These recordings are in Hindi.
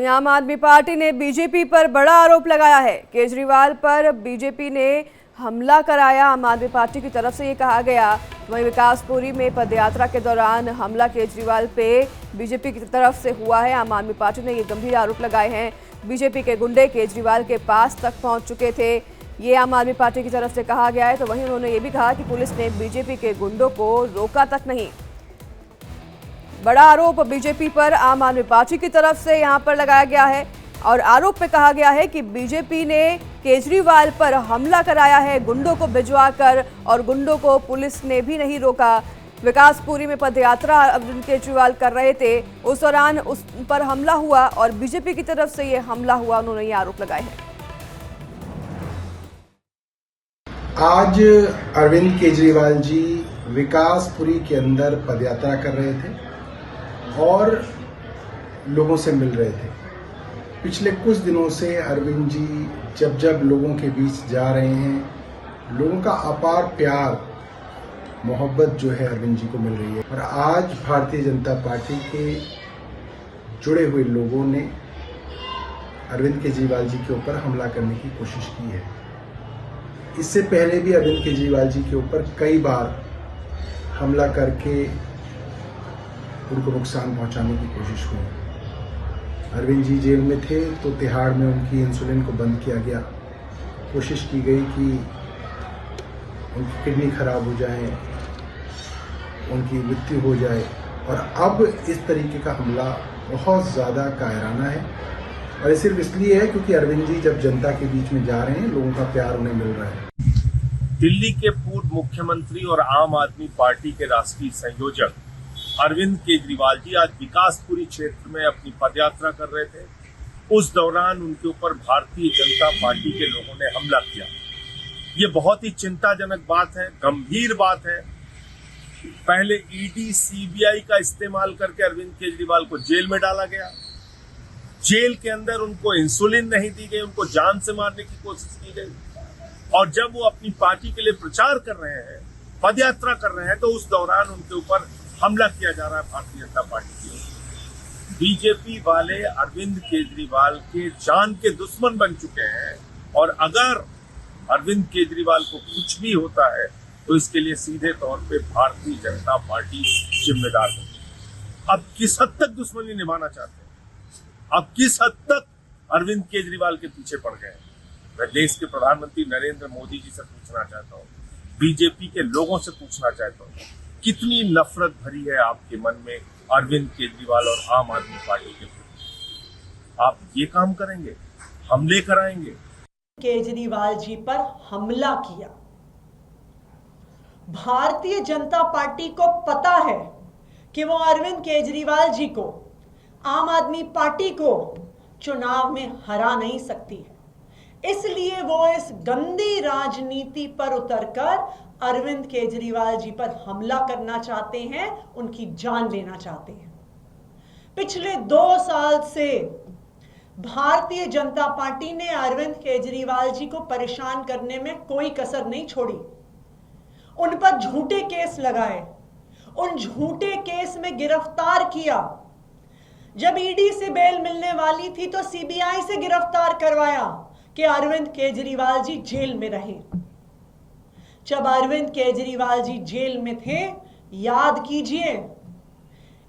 वहीं आम आदमी पार्टी ने बीजेपी पर बड़ा आरोप लगाया है। केजरीवाल पर बीजेपी ने हमला कराया, आम आदमी पार्टी की तरफ से ये कहा गया। वहीं विकासपुरी में पदयात्रा के दौरान हमला केजरीवाल पे बीजेपी की तरफ से हुआ है। आम आदमी पार्टी ने ये गंभीर आरोप लगाए हैं। बीजेपी के गुंडे केजरीवाल के पास तक पहुंच चुके थे, ये आम आदमी पार्टी की तरफ से कहा गया है। तो वहीं उन्होंने ये भी कहा कि पुलिस ने बीजेपी के गुंडों को रोका तक नहीं। बड़ा आरोप बीजेपी पर आम आदमी पार्टी की तरफ से यहां पर लगाया गया है और आरोप में कहा गया है कि बीजेपी ने केजरीवाल पर हमला कराया है गुंडों को भिजवाकर, और गुंडों को पुलिस ने भी नहीं रोका। विकासपुरी में पदयात्रा अरविंद केजरीवाल कर रहे थे, उस दौरान उस पर हमला हुआ और बीजेपी की तरफ से ये हमला हुआ, उन्होंने ये आरोप लगाए हैं। आज अरविंद केजरीवाल जी विकासपुरी के अंदर पदयात्रा कर रहे थे और लोगों से मिल रहे थे। पिछले कुछ दिनों से अरविंद जी जब लोगों के बीच जा रहे हैं, लोगों का अपार प्यार मोहब्बत जो है अरविंद जी को मिल रही है। और आज भारतीय जनता पार्टी के जुड़े हुए लोगों ने अरविंद केजरीवाल जी के ऊपर हमला करने की कोशिश की है। इससे पहले भी अरविंद केजरीवाल जी के ऊपर कई बार हमला करके उनको नुकसान पहुंचाने की कोशिश हुई। अरविंद जी जेल में थे तो तिहाड़ में उनकी इंसुलिन को बंद किया गया। कोशिश की गई कि उनकी किडनी खराब हो जाए, उनकी मृत्यु हो जाए, और अब इस तरीके का हमला बहुत ज़्यादा कायराना है। और ये सिर्फ इसलिए है क्योंकि अरविंद जी जब जनता के बीच में जा रहे हैं, लोगों का प्यार उन्हें मिल रहा है। दिल्ली के पूर्व मुख्यमंत्री और आम आदमी पार्टी के राष्ट्रीय संयोजक अरविंद केजरीवाल जी आज विकासपुरी क्षेत्र में अपनी पदयात्रा कर रहे थे। उस दौरान उनके ऊपर भारतीय जनता पार्टी के लोगों ने हमला किया। ये बहुत ही चिंताजनक बात है, गंभीर बात है। पहले ईडी सीबीआई का इस्तेमाल करके अरविंद केजरीवाल को जेल में डाला गया। जेल के अंदर उनको इंसुलिन नहीं दी गई, उनको जान से मारने की कोशिश की गई। और जब वो अपनी पार्टी के लिए प्रचार कर रहे हैं, पदयात्रा कर रहे हैं, तो उस दौरान उनके ऊपर हमला किया जा रहा है भारतीय जनता पार्टी की ओर। बीजेपी वाले अरविंद केजरीवाल के जान के दुश्मन बन चुके हैं, और अगर अरविंद केजरीवाल को कुछ भी होता है तो इसके लिए सीधे तौर पे भारतीय जनता पार्टी जिम्मेदार होगी। अब किस हद तक दुश्मनी निभाना चाहते हैं, अब किस हद तक अरविंद केजरीवाल के पीछे पड़ गए हैं। मैं देश के प्रधानमंत्री नरेंद्र मोदी जी से पूछना चाहता हूँ, बीजेपी के लोगों से पूछना चाहता हूँ, कितनी नफरत भरी है आपके मन में अरविंद केजरीवाल और आम आदमी पार्टी के प्रति? आप ये काम करेंगे, हमले कराएंगे। केजरीवाल जी पर हमला किया। भारतीय जनता पार्टी को पता है कि वो अरविंद केजरीवाल जी को, आम आदमी पार्टी को चुनाव में हरा नहीं सकती है। इसलिए वो इस गंदी राजनीति पर उतरकर अरविंद केजरीवाल जी पर हमला करना चाहते हैं, उनकी जान लेना चाहते हैं। पिछले 2 साल से भारतीय जनता पार्टी ने अरविंद केजरीवाल जी को परेशान करने में कोई कसर नहीं छोड़ी। उन पर झूठे केस लगाए, उन झूठे केस में गिरफ्तार किया। जब ईडी से बेल मिलने वाली थी तो सीबीआई से गिरफ्तार करवाया कि अरविंद केजरीवाल जी जेल में रहे। जब अरविंद केजरीवाल जी जेल में थे, याद कीजिए,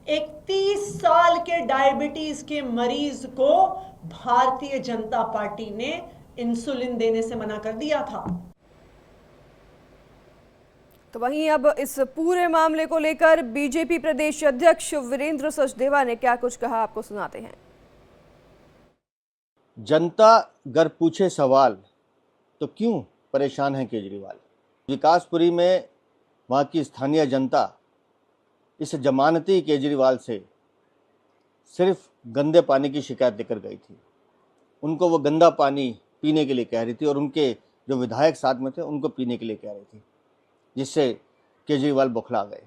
एक 30 साल के डायबिटीज के मरीज को भारतीय जनता पार्टी ने इंसुलिन देने से मना कर दिया था। तो वहीं अब इस पूरे मामले को लेकर बीजेपी प्रदेश अध्यक्ष वीरेंद्र सचदेवा ने क्या कुछ कहा, आपको सुनाते हैं। जनता अगर पूछे सवाल तो क्यों परेशान है केजरीवाल? विकासपुरी में वहाँ की स्थानीय जनता इस जमानती केजरीवाल से सिर्फ गंदे पानी की शिकायत लेकर गई थी। उनको वो गंदा पानी पीने के लिए कह रही थी और उनके जो विधायक साथ में थे उनको पीने के लिए कह रही थी, जिससे केजरीवाल बौखला गए।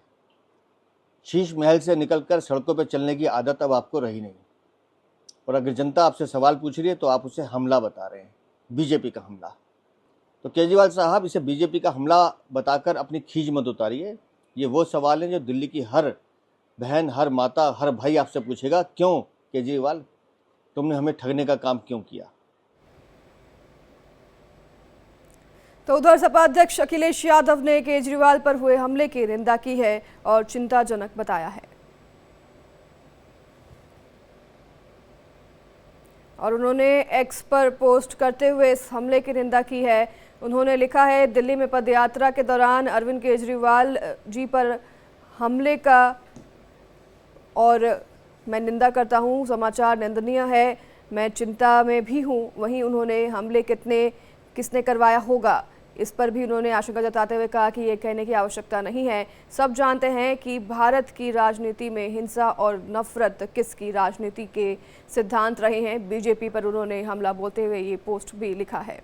शीश महल से निकलकर सड़कों पर चलने की आदत अब आपको रही नहीं। और अगर जनता आपसे सवाल पूछ रही है तो आप उसे हमला बता रहे हैं, बीजेपी का हमला। तो केजरीवाल साहब, इसे बीजेपी का हमला बताकर अपनी खींच मत उतारिए। ये वो सवाल हैं जो दिल्ली की हर बहन, हर माता, हर भाई आपसे पूछेगा, क्यों केजरीवाल? तुमने हमें ठगने का काम क्यों किया। तो उधर सपा अध्यक्ष अखिलेश यादव ने केजरीवाल पर हुए हमले की निंदा की है और चिंताजनक बताया है। और उन्होंने एक्स पर पोस्ट करते हुए इस हमले की निंदा की है। उन्होंने लिखा है, दिल्ली में पदयात्रा के दौरान अरविंद केजरीवाल जी पर हमले का और मैं निंदा करता हूं, समाचार निंदनीय है, मैं चिंता में भी हूं। वहीं उन्होंने हमले किसने करवाया होगा, इस पर भी उन्होंने आशंका जताते हुए कहा कि ये कहने की आवश्यकता नहीं है। सब जानते हैं कि भारत की राजनीति में हिंसा और नफरत किसकी राजनीति के सिद्धांत रहे हैं। बीजेपी पर उन्होंने हमला बोलते हुए ये पोस्ट भी लिखा है।